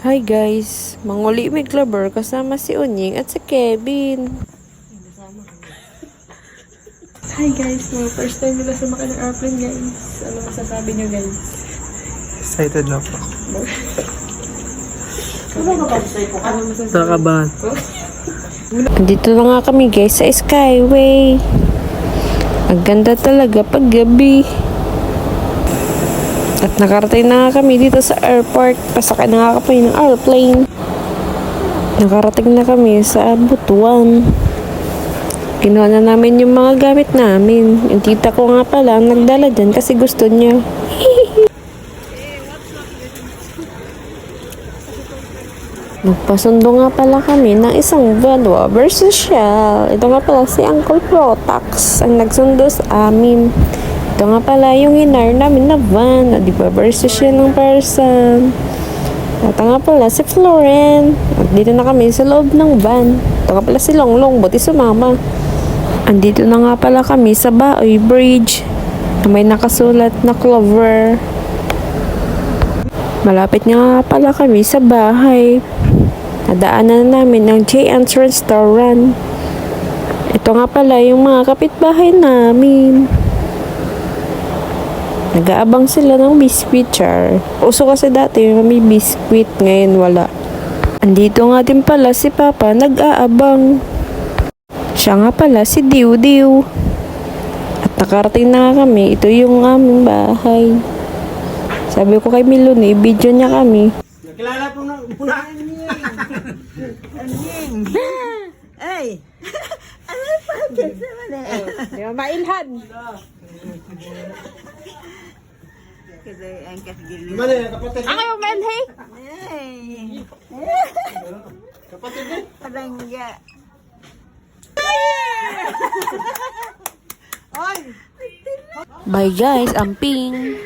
Hi guys, manguli may Clover kasama si Unying at si Kevin. Hi guys, mga first time nila sumakay ng airplane guys. Ano masasabi nyo guys? Excited na po. Ano masasabi? Nakabahan. Dito na nga kami guys sa Skyway. Ang ganda talaga pag gabi. At nakarating na nga kami dito sa airport. Pasakay na nga kami ng airplane. Nakarating na kami sa Butuan. Kinuha na namin yung mga gamit namin. Yung tita ko nga pala nagdala dyan kasi gusto niya. Nagpasundo nga pala kami ng isang Valuaber Social. Ito nga pala si Uncle Protax ang nagsundo sa amin. Ito nga pala yung hinar namin na van. Di ba versus siya ng person. Ito nga pala si Floren. At dito na kami sa loob ng van. Ito nga pala si Longlong. Buti sumama. Andito na nga pala kami sa Baoy Bridge. Na may nakasulat na Clover. Malapit nga pala kami sa bahay. Nadaanan na namin ng J&'s Restaurant. Ito nga pala yung mga kapitbahay namin. Nag-aabang sila ng biscuit char. Uso kasi dati may biscuit, ngayon wala. Andito nga din pala si Papa nag-aabang. Siya nga pala si Diw Diw. At nakarating na nga kami. Ito yung aming bahay. Sabi ko kay Milon, i-video niya kami. Nakilala po na unahin niya. Ay! Ano pa? Kasi wala. Di ba mailhan? Kasi ang kasigilin. Mali, kapatid. Ang kayo mailhay? Ay! Kapatid din. Palangga. Bye guys, amping.